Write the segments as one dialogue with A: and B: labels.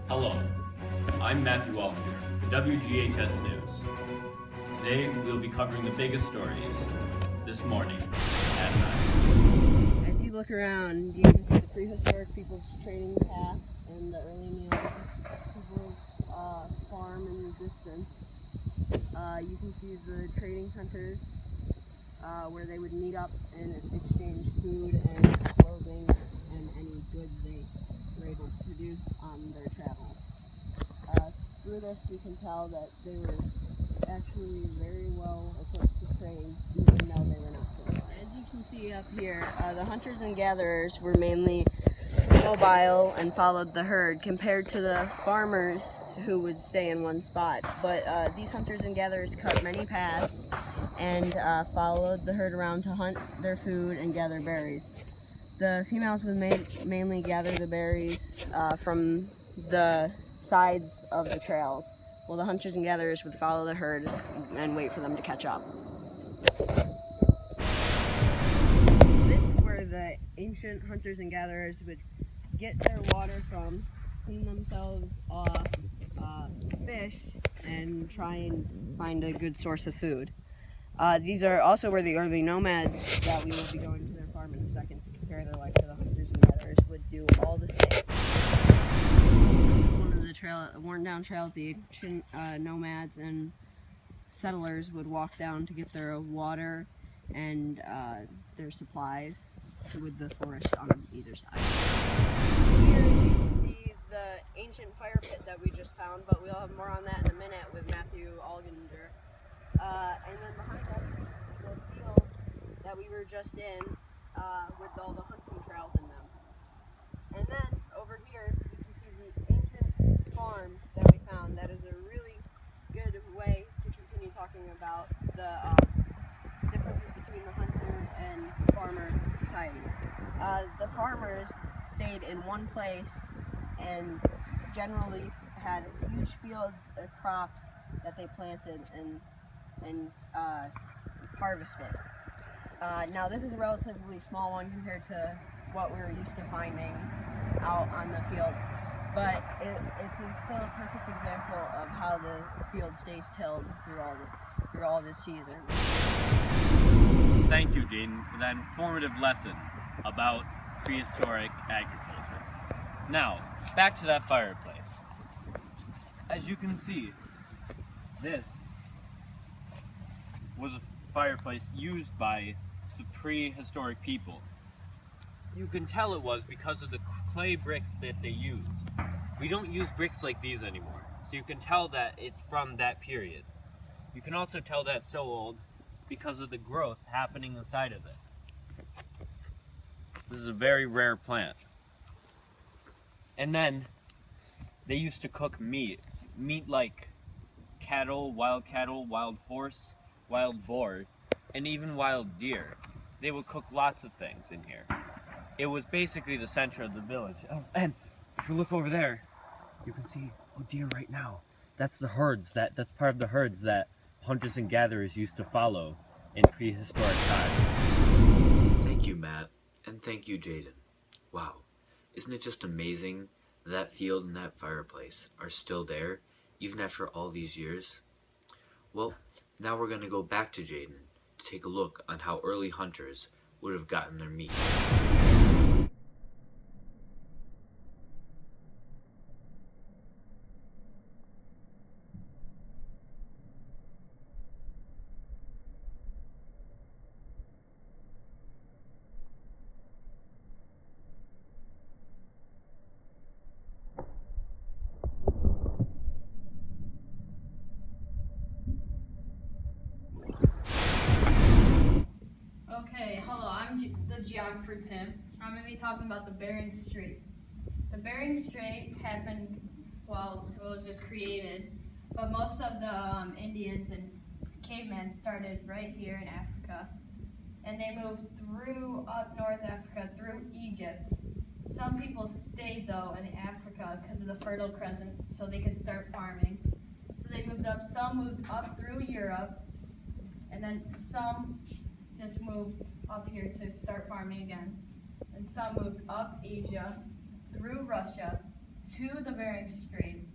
A: Hello, I'm Matthew Wallinger, WGHS News. Today we'll be covering the biggest stories this morning at 9.
B: As you look around, you can see the prehistoric people's training paths and the early Neolithic people farm in the distance. You can see the trading centers where they would meet up and exchange food and clothing and any goods they were able to produce on their travels. Through this we can tell that they were actually very well equipped to trade, even though they were not civilized. As you can see up here, the hunters and gatherers were mainly mobile and followed the herd compared to the farmers who would stay in one spot. But these hunters and gatherers cut many paths and followed the herd around to hunt their food and gather berries. The females would mainly gather the berries from the sides of the trails, while the hunters and gatherers would follow the herd and wait for them to catch up. This is where the ancient hunters and gatherers would get their water from, clean themselves off, fish, and try and find a good source of food. These are also where the early nomads that we will be going to their farm in a second to compare their life to the hunters and gatherers would do all the same. This is one of the worn down trails the ancient nomads and settlers would walk down to get their water and their supplies with the forest on either side. Here you can see the ancient fire pit that we just found, but we'll have more on that in a minute with Matthew Alginger. And then behind us, the field that we were just in with all the hunting trails in them. And then over here, you can see the ancient farm that we found. That is a really good way to continue talking about the differences between the hunter and farmer societies. The farmers stayed in one place and generally had huge fields of crops that they planted and harvested. Now this is a relatively small one compared to what we were used to finding out on the field, but it's still a perfect example of how the field stays tilled through all this season.
A: Thank you, Jaden, for that informative lesson about prehistoric agriculture. Now, back to that fireplace. As you can see, this was a fireplace used by the prehistoric people. You can tell it was because of the clay bricks that they used. We don't use bricks like these anymore, so you can tell that it's from that period. You can also tell that it's so old because of the growth happening inside of it. This is a very rare plant. And then they used to cook meat like cattle, wild horse, wild boar, and even wild deer. They would cook lots of things in here. It was basically the center of the village. Oh, and if you look over there, you can see a deer right now. That's the herds. That's part of the herds that hunters and gatherers used to follow in prehistoric times.
C: Thank you, Matt, and thank you, Jaden. Wow, isn't it just amazing that field and that fireplace are still there, even after all these years? Well, now we're going to go back to Jaden to take a look on how early hunters would have gotten their meat.
D: Okay, hello, I'm the geographer Tim. I'm going to be talking about the Bering Strait. The Bering Strait happened, well, it was just created, but most of the Indians and cavemen started right here in Africa. And they moved through up North Africa, through Egypt. Some people stayed though in Africa because of the Fertile Crescent, so they could start farming. So they moved up, some moved up through Europe, And then some just moved up here to start farming again. And some moved up Asia, through Russia, to the Bering Strait,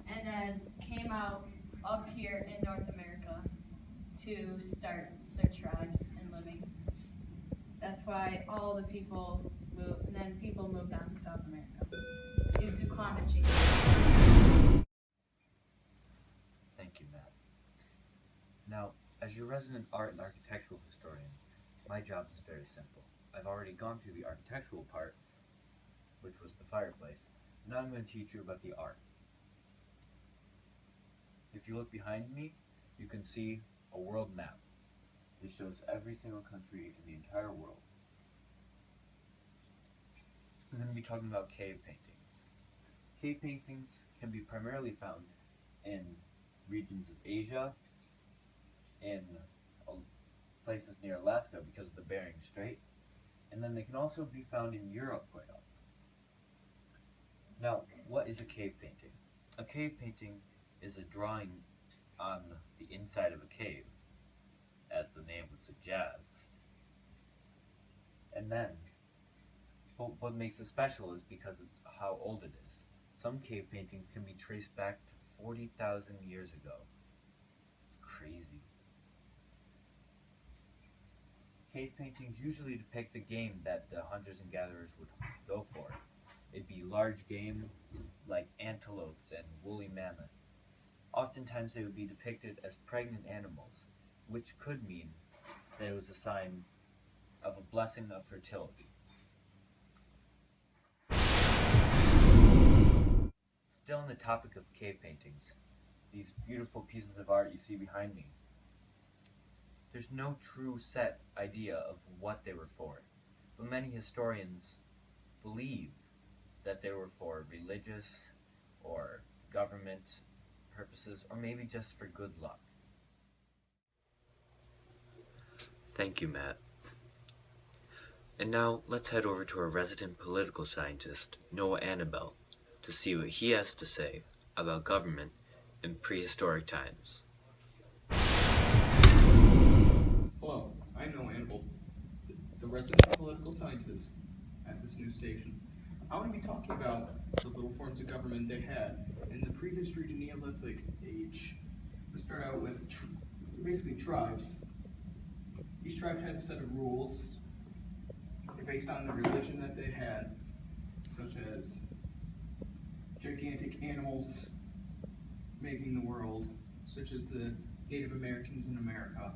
D: and then came out up here in North America to start their tribes and living. That's why all the people moved, and then people moved on to South America due to climate change.
A: Thank you, Matt. Now, as your resident art and architectural historian, my job is very simple. I've already gone through the architectural part, which was the fireplace. Now I'm going to teach you about the art. If you look behind me, you can see a world map. It shows every single country in the entire world. I'm going to be talking about cave paintings. Cave paintings can be primarily found in regions of Asia, in places near Alaska because of the Bering Strait, and then they can also be found in Europe quite often. Now, what is a cave painting? A cave painting is a drawing on the inside of a cave, as the name would suggest. And then, what makes it special is because it's how old it is. Some cave paintings can be traced back to 40,000 years ago. It's crazy. Cave paintings usually depict the game that the hunters and gatherers would go for. It'd be large game like antelopes and woolly mammoth. Oftentimes they would be depicted as pregnant animals, which could mean that it was a sign of a blessing of fertility. Still on the topic of cave paintings, these beautiful pieces of art you see behind me, there's no true set idea of what they were for, but many historians believe that they were for religious or government purposes, or maybe just for good luck.
C: Thank you, Matt. And now let's head over to our resident political scientist, Noah Annabelle, to see what he has to say about government in prehistoric times.
E: Hello, I'm Noah Annabelle, the resident political scientist at this new station. I want to be talking about the little forms of government they had in the prehistory to Neolithic age. We start out with basically tribes. Each tribe had a set of rules based on the religion that they had, such as gigantic animals making the world, such as the Native Americans in America.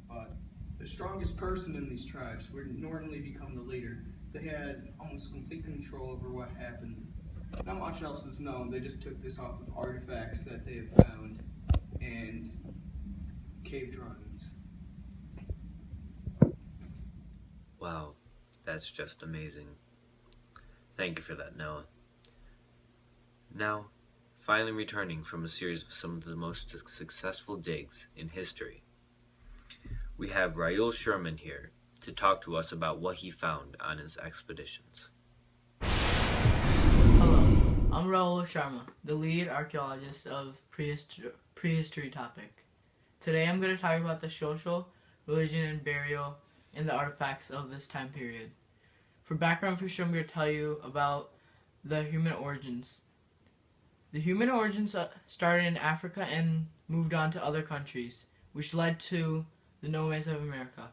E: But the strongest person in these tribes would normally become the leader. They had almost complete control over what happened. Not much else is known. They just took this off of artifacts that they have found and cave drawings.
C: Wow, that's just amazing. Thank you for that, Noah. Now, finally returning from a series of some of the most successful digs in history, we have Raul Sherman here to talk to us about what he found on his expeditions.
F: Hello, I'm Raul Sharma, the lead archaeologist of prehistory topic. Today I'm going to talk about the social, religion, and burial and the artifacts of this time period. For background information, I'm going to tell you about the human origins. The human origins started in Africa and moved on to other countries, which led to the nomads of America.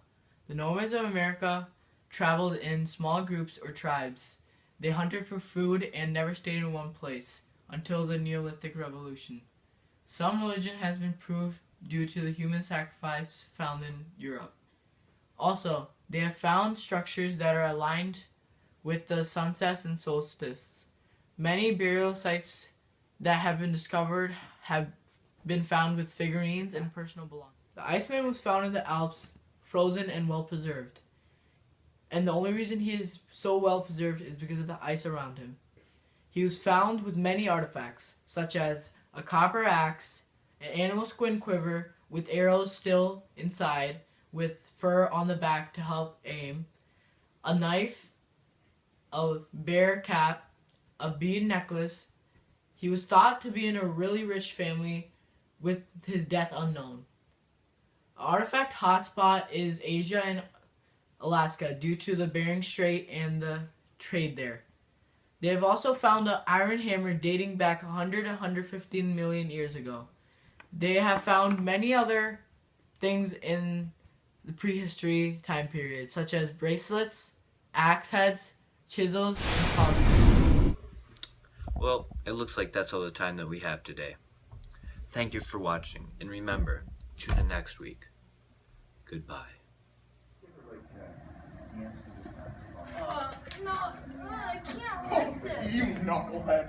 F: The nomads of America traveled in small groups or tribes. They hunted for food and never stayed in one place until the Neolithic Revolution. Some religion has been proved due to the human sacrifice found in Europe. Also, they have found structures that are aligned with the sunsets and solstices. Many burial sites that have been discovered have been found with figurines and personal belongings. The Iceman was found in the Alps, frozen and well preserved. And the only reason he is so well preserved is because of the ice around him. He was found with many artifacts, such as a copper axe, an animal skin quiver with arrows still inside, with fur on the back to help aim, a knife, a bear cap, a bead necklace. He was thought to be in a really rich family with his death unknown. An artifact hotspot is Asia and Alaska due to the Bering Strait and the trade there. They have also found an iron hammer dating back 100 to 115 million years ago. They have found many other things in the prehistory time period, such as bracelets, axe heads, chisels, and pottery.
C: Well, it looks like that's all the time that we have today. Thank you for watching, and remember, tune in next week. Goodbye.
D: No, I can't list it.
E: You knucklehead.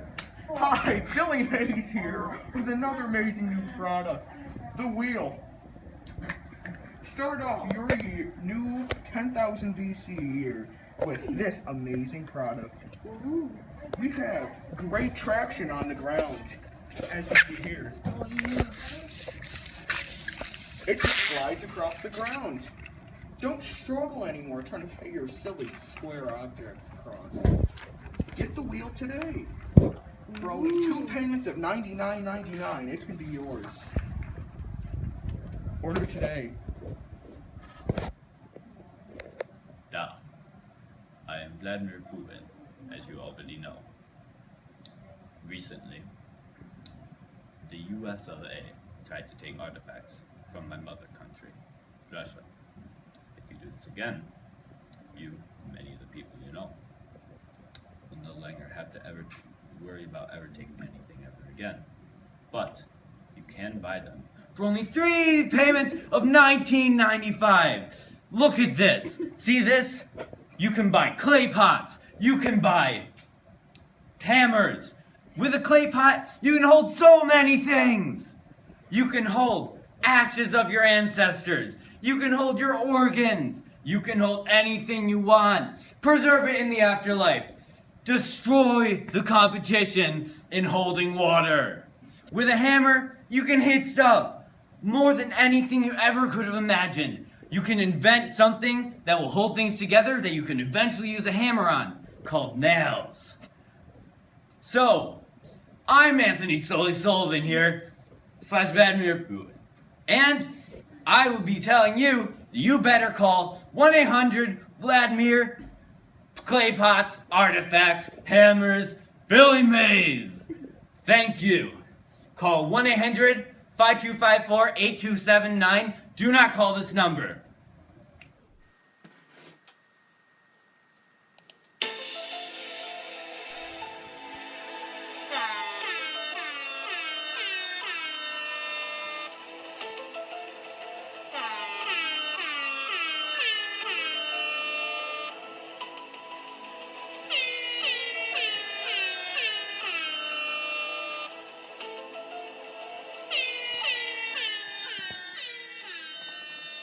E: Hi, Billy Mays here with another amazing new product, the wheel. Start off your new 10,000 BC year with this amazing product. We have great traction on the ground, as you see here. It just slides across the ground. Don't struggle anymore trying to fit your silly square objects across. Get the wheel today. For only 2 payments of $99.99, it can be yours. Order today.
A: Da. I am Vladimir Putin, as you already know. Recently, the US of A tried to take artifacts from my mother country, Russia. If you do this again, you, many of the people you know, will no longer have to ever worry about ever taking anything ever again. But you can buy them for only 3 payments of $19.95. Look at this. See this? You can buy clay pots. You can buy hammers. With a clay pot, you can hold so many things. You can hold ashes of your ancestors. You can hold your organs. You can hold anything you want. Preserve it in the afterlife. Destroy the competition in holding water. With a hammer, you can hit stuff more than anything you ever could have imagined. You can invent something that will hold things together that you can eventually use a hammer on, called nails. So, I'm Anthony Sullivan here, / Vladimir Putin. And I will be telling you that you better call 1-800-VLADIMIR, clay pots, artifacts, hammers, Billy Mays. Thank you. Call 1-800-5254-8279. Do not call this number.